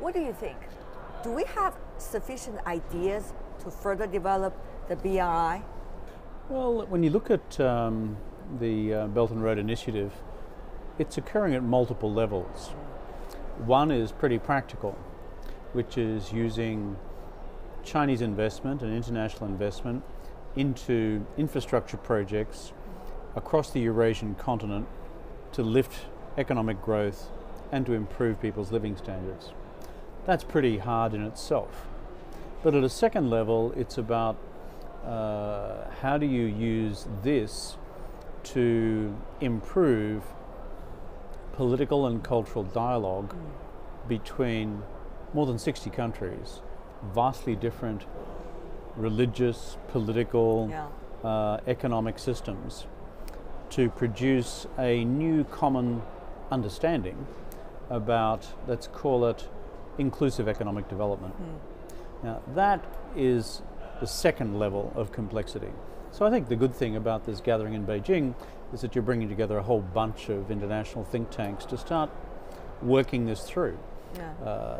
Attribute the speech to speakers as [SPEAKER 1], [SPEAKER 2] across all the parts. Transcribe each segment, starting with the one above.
[SPEAKER 1] What do you think? Do we have sufficient ideas to further develop the BRI?
[SPEAKER 2] Well, when you look at the Belt and Road Initiative, it's occurring at multiple levels. One is pretty practical, which is using Chinese investment and international investment into infrastructure projects across the Eurasian continent to lift economic growth and to improve people's living standards. That's pretty hard in itself. But at a second level, it's about how do you use this to improve political and cultural dialogue between more than 60 countries, vastly different religious, political, economic systems, to produce a new common understanding about, let's call it, inclusive economic development. Now that is the second level of complexity. So I think the good thing about this gathering in Beijing is that you're bringing together a whole bunch of international think tanks to start working this through.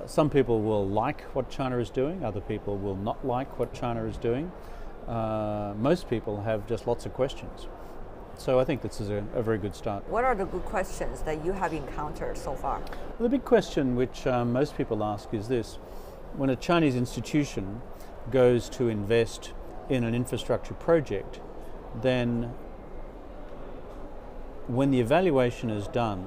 [SPEAKER 2] Some people will like what China is doing, other people will not like what China is doing. Most people have just lots of questions. So I think this is a very good start.
[SPEAKER 1] What are the good questions that you have encountered so far?
[SPEAKER 2] Well, the big question which most people ask is this: when a Chinese institution goes to invest in an infrastructure project, then when the evaluation is done,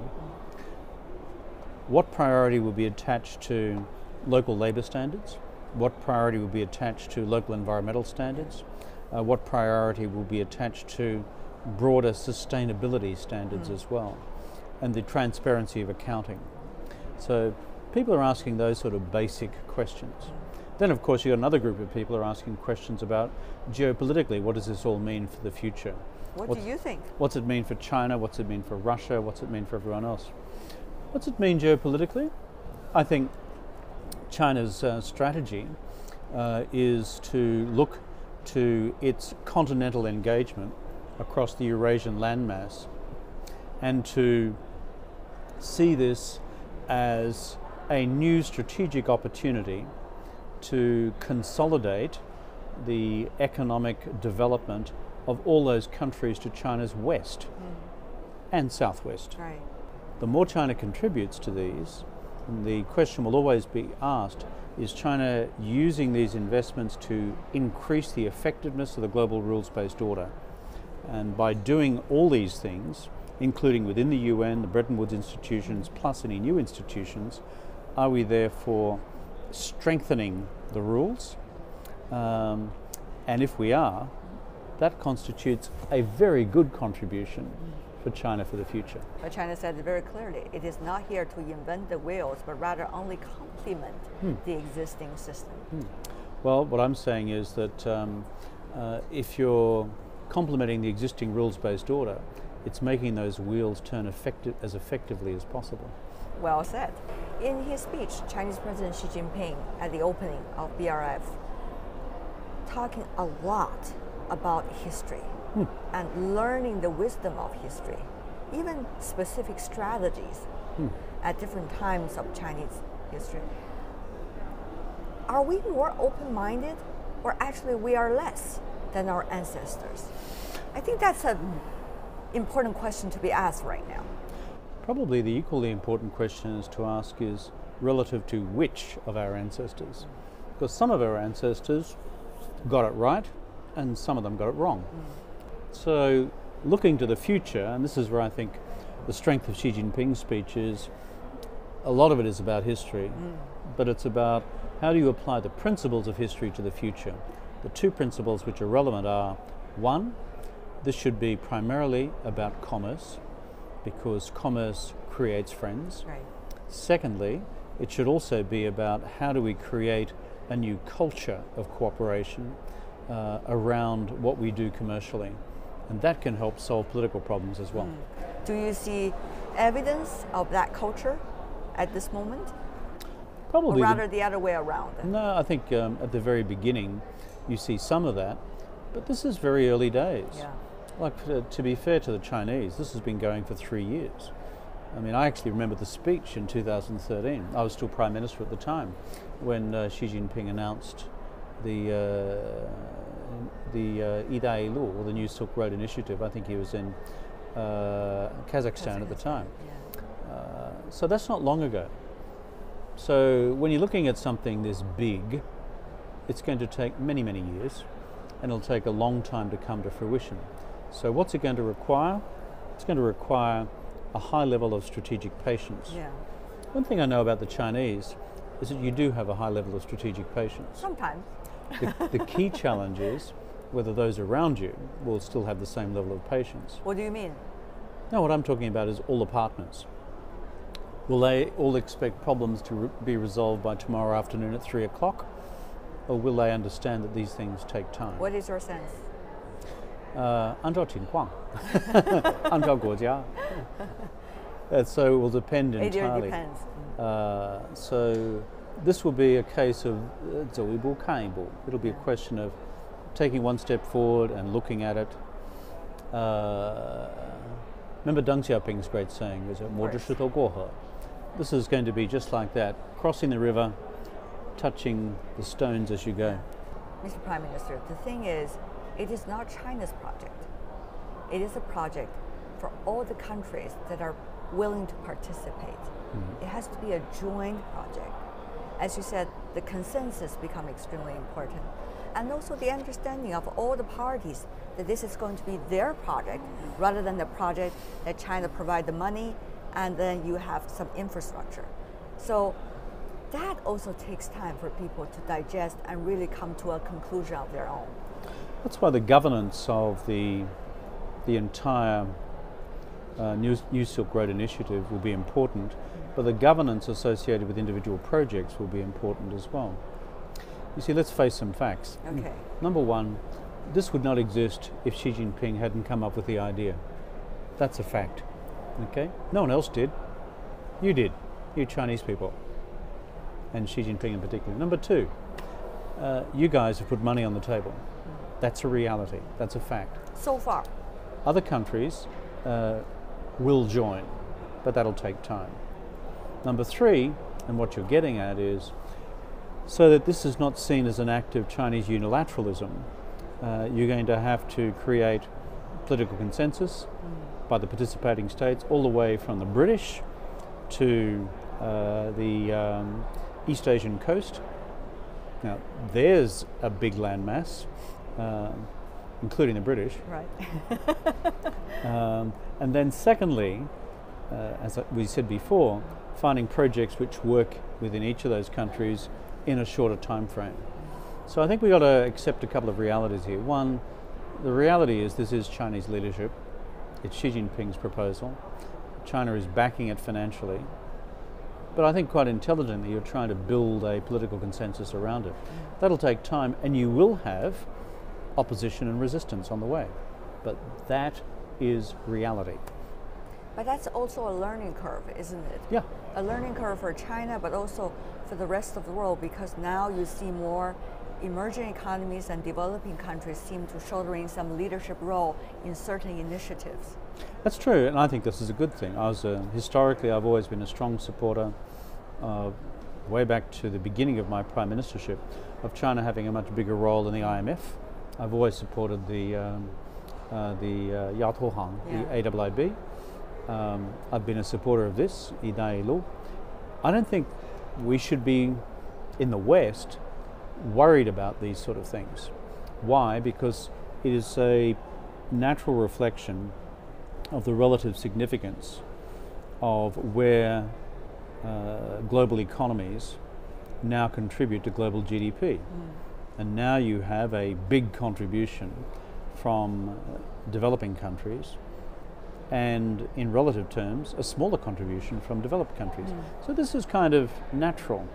[SPEAKER 2] what priority will be attached to local labour standards? What priority will be attached to local environmental standards? What priority will be attached to broader sustainability standards as well, and the transparency of accounting? So people are asking those sort of basic questions. Then of course you've got another group of people who are asking questions about geopolitically, what does this all mean for the future?
[SPEAKER 1] What do you think?
[SPEAKER 2] What's it mean for China? What's it mean for Russia? What's it mean for everyone else? What's it mean geopolitically? I think China's strategy is to look to its continental engagement across the Eurasian landmass and to see this as a new strategic opportunity to consolidate the economic development of all those countries to China's west and southwest.
[SPEAKER 1] Right.
[SPEAKER 2] The more China contributes to these, the question will always be asked, is China using these investments to increase the effectiveness of the global rules-based order? And by doing all these things, including within the UN, the Bretton Woods institutions, plus any new institutions, are we therefore strengthening the rules? And if we are, that constitutes a very good contribution for China for the future.
[SPEAKER 1] But China said very clearly, it is not here to invent the wheels, but rather only complement the existing system.
[SPEAKER 2] Well, what I'm saying is that if you're complementing the existing rules-based order, it's making those wheels turn as effectively as possible.
[SPEAKER 1] Well said. In his speech, Chinese President Xi Jinping at the opening of BRF, talking a lot about history and learning the wisdom of history, even specific strategies at different times of Chinese history. Are we more open-minded, or actually we are less than our ancestors? I think that's an important question to be asked right now.
[SPEAKER 2] Probably the equally important question is to ask is relative to which of our ancestors. Because some of our ancestors got it right and some of them got it wrong. So looking to the future, and this is where I think the strength of Xi Jinping's speech is, a lot of it is about history, but it's about how do you apply the principles of history to the future. The two principles which are relevant are, one, this should be primarily about commerce, because commerce creates friends.
[SPEAKER 1] Right.
[SPEAKER 2] Secondly, it should also be about how do we create a new culture of cooperation around what we do commercially. And that can help solve political problems as well.
[SPEAKER 1] Do you see evidence of that culture at this moment?
[SPEAKER 2] Probably.
[SPEAKER 1] Or rather the other way around?
[SPEAKER 2] No, I think at the very beginning you see some of that, but this is very early days.
[SPEAKER 1] Yeah.
[SPEAKER 2] Like, to be fair to the Chinese, this has been going for 3 years. I mean, I actually remember the speech in 2013. I was still Prime Minister at the time when Xi Jinping announced the Ida Ilu, or the New Silk Road Initiative. I think he was in Kazakhstan at the time.
[SPEAKER 1] Yeah.
[SPEAKER 2] So that's not long ago. So when you're looking at something this big, it's going to take many, many years, and it'll take a long time to come to fruition. So what's it going to require? It's going to require a high level of strategic patience.
[SPEAKER 1] Yeah.
[SPEAKER 2] One thing I know about the Chinese is that you do have a high level of strategic patience.
[SPEAKER 1] Sometimes.
[SPEAKER 2] The key challenge is whether those around you will still have the same level of patience.
[SPEAKER 1] What do you mean?
[SPEAKER 2] No, what I'm talking about is all the partners. Will they all expect problems to be resolved by tomorrow afternoon at 3 o'clock? Or will they understand that these things take time?
[SPEAKER 1] What is your sense?
[SPEAKER 2] 按照情况，按照国家. So it will depend
[SPEAKER 1] It
[SPEAKER 2] entirely.
[SPEAKER 1] really depends.
[SPEAKER 2] So this will be a case of 走一步看一步. It'll be a question of taking one step forward and looking at it. Remember Deng Xiaoping's great saying, is it 摸着石头过河? This is going to be just like that, crossing the river, touching the stones as you go.
[SPEAKER 1] Mr. Prime Minister, the thing is, it is not China's project. It is a project for all the countries that are willing to participate. It has to be a joint project. As you said, the consensus becomes extremely important. And also the understanding of all the parties that this is going to be their project rather than the project that China provide the money and then you have some infrastructure. So that also takes time for people to digest and really come to a conclusion of their own.
[SPEAKER 2] That's why the governance of the entire New Silk Road Initiative will be important, but the governance associated with individual projects will be important as well. You see, let's face some facts.
[SPEAKER 1] Okay.
[SPEAKER 2] Number one, this would not exist if Xi Jinping hadn't come up with the idea. That's a fact. Okay? No one else did. You did. You Chinese people. And Xi Jinping in particular. Number two, you guys have put money on the table. That's a reality. That's a fact.
[SPEAKER 1] So far.
[SPEAKER 2] Other countries will join, but that'll take time. Number three, and what you're getting at is, so that this is not seen as an act of Chinese unilateralism, you're going to have to create political consensus by the participating states, all the way from the British to the East Asian coast. Now, there's a big landmass, including the British.
[SPEAKER 1] Right.
[SPEAKER 2] And then secondly, as we said before, finding projects which work within each of those countries in a shorter time frame. So I think we've got to accept a couple of realities here. One, the reality is this is Chinese leadership. It's Xi Jinping's proposal. China is backing it financially. But I think quite intelligently you're trying to build a political consensus around it. That'll take time, and you will have opposition and resistance on the way. But that is reality.
[SPEAKER 1] But that's also a learning curve, isn't it?
[SPEAKER 2] Yeah.
[SPEAKER 1] A learning curve for China, but also for the rest of the world, because now you see more emerging economies and developing countries seem to shouldering some leadership role in certain initiatives.
[SPEAKER 2] That's true, and I think this is a good thing. Historically, I've always been a strong supporter, way back to the beginning of my prime ministership, of China having a much bigger role in the IMF. I've always supported the Yatohang, the AIIB. I've been a supporter of this, Ida Ilu. I don't think we should be, in the West, worried about these sort of things. Why? Because it is a natural reflection of the relative significance of where global economies now contribute to global GDP. And now you have a big contribution from developing countries, and in relative terms, a smaller contribution from developed countries. So this is kind of natural.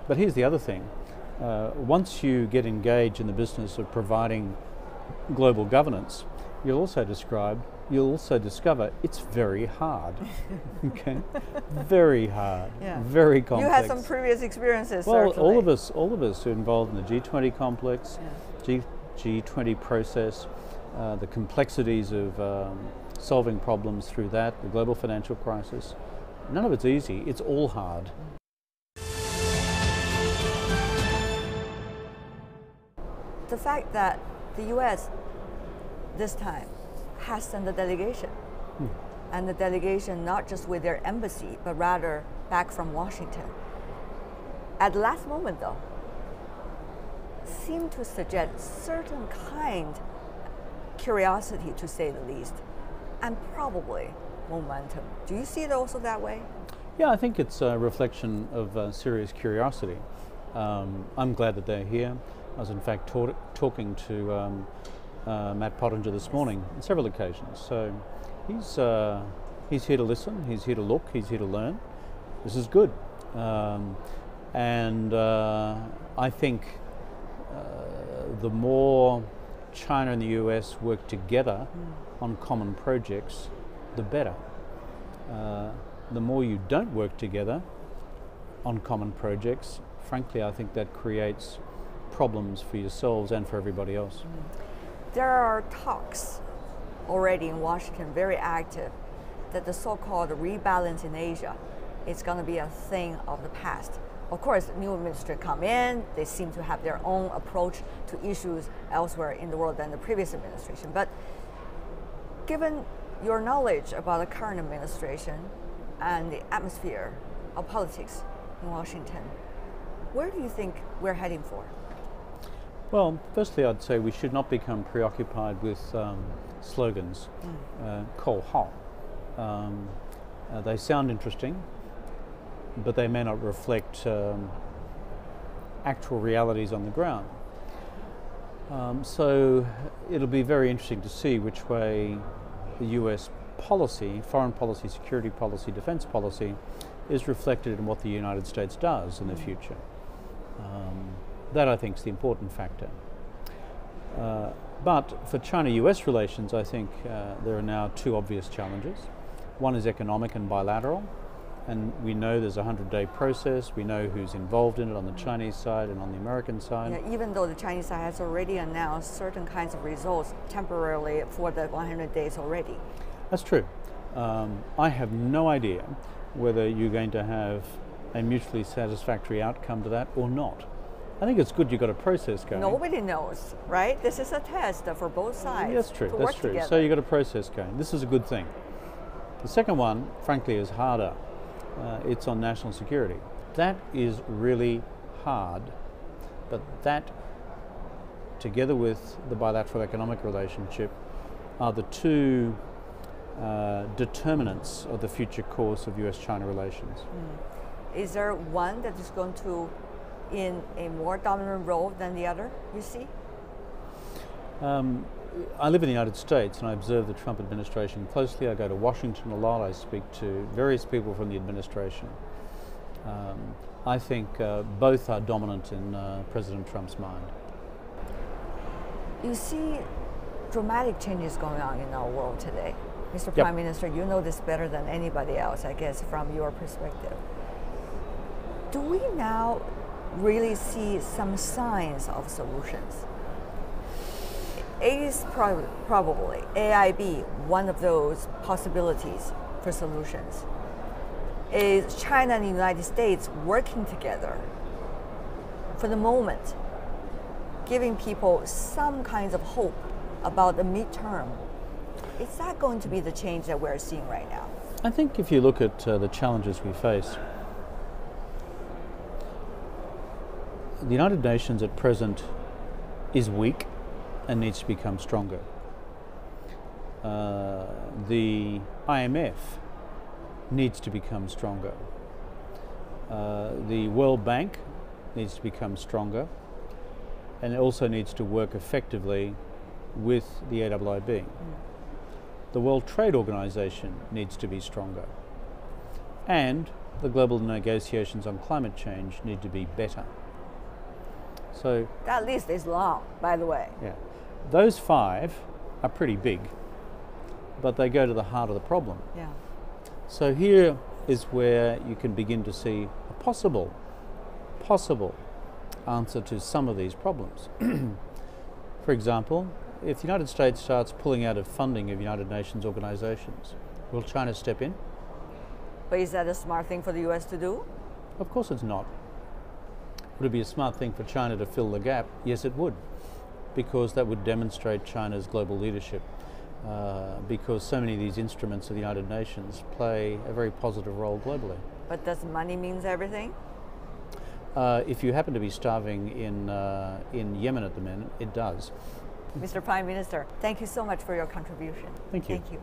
[SPEAKER 2] But here's the other thing. Once you get engaged in the business of providing global governance, you'll also discover it's very hard. Okay, very hard, very complex.
[SPEAKER 1] You had some previous experiences.
[SPEAKER 2] Well,
[SPEAKER 1] certainly.
[SPEAKER 2] all of us who are involved in the G20 complex, G20 process, the complexities of solving problems through that, the global financial crisis. None of it's easy, it's all hard.
[SPEAKER 1] The fact that the US this time has sent a delegation, and the delegation not just with their embassy, but rather back from Washington. At the last moment though, seemed to suggest certain kind curiosity, to say the least, and probably momentum. Do you see it also that way?
[SPEAKER 2] Yeah, I think it's a reflection of serious curiosity. I'm glad that they're here. I was in fact talking to Matt Pottinger this morning on several occasions. So he's here to listen, he's here to look, he's here to learn. This is good. And I think the more China and the US work together on common projects, the better. The more you don't work together on common projects, frankly, I think that creates problems for yourselves and for everybody else.
[SPEAKER 1] There are talks already in Washington, very active, that the so-called rebalance in Asia is going to be a thing of the past. Of course, new administration come in, they seem to have their own approach to issues elsewhere in the world than the previous administration. But given your knowledge about the current administration and the atmosphere of politics in Washington, where do you think we're heading for?
[SPEAKER 2] Well, firstly, I'd say we should not become preoccupied with slogans, "口号." They sound interesting, but they may not reflect actual realities on the ground. So it'll be very interesting to see which way the US policy, foreign policy, security policy, defense policy, is reflected in what the United States does in the future. That, I think, is the important factor. But for China-US relations, I think there are now two obvious challenges. One is economic and bilateral, and we know there's a 100-day process. We know who's involved in it on the Chinese side and on the American side.
[SPEAKER 1] Yeah, even though the Chinese side has already announced certain kinds of results temporarily for the 100 days already.
[SPEAKER 2] That's true. I have no idea whether you're going to have a mutually satisfactory outcome to that or not. I think it's good you've got a process going.
[SPEAKER 1] Nobody knows, right? This is a test for both sides.
[SPEAKER 2] That's true,
[SPEAKER 1] that's true.
[SPEAKER 2] So you've got a process going. This is a good thing. The second one, frankly, is harder. It's on national security. That is really hard, but that, together with the bilateral economic relationship, are the two determinants of the future course of US-China relations.
[SPEAKER 1] Is there one that is going to in a more dominant role than the other, you see?
[SPEAKER 2] I live in the United States and I observe the Trump administration closely. I go to Washington a lot. I speak to various people from the administration. I think both are dominant in President Trump's mind.
[SPEAKER 1] You see dramatic changes going on in our world today. Mr. Prime Minister, you know this better than anybody else, I guess, from your perspective. Do we now really see some signs of solutions? Is probably AIB one of those possibilities for solutions? Is China and the United States working together for the moment, giving people some kinds of hope about the midterm? Is that going to be the change that we're seeing right now?
[SPEAKER 2] I think if you look at the challenges we face, the United Nations at present is weak and needs to become stronger. The IMF needs to become stronger. The World Bank needs to become stronger, and it also needs to work effectively with the AIIB. The World Trade Organization needs to be stronger, and the global negotiations on climate change need to be better. So
[SPEAKER 1] that list is long, by the way.
[SPEAKER 2] Yeah, those five are pretty big, but they go to the heart of the problem.
[SPEAKER 1] Yeah.
[SPEAKER 2] So here is where you can begin to see a possible answer to some of these problems. For example, if the United States starts pulling out of funding of United Nations organizations, will China step in?
[SPEAKER 1] But is that a smart thing for the US to do?
[SPEAKER 2] Of course it's not. Would it be a smart thing for China to fill the gap? Yes, it would, because that would demonstrate China's global leadership, because so many of these instruments of the United Nations play a very positive role globally.
[SPEAKER 1] But does money means everything?
[SPEAKER 2] If you happen to be starving in Yemen at the minute, it does.
[SPEAKER 1] Mr. Prime Minister, thank you so much for your contribution.
[SPEAKER 2] Thank you.
[SPEAKER 1] Thank you.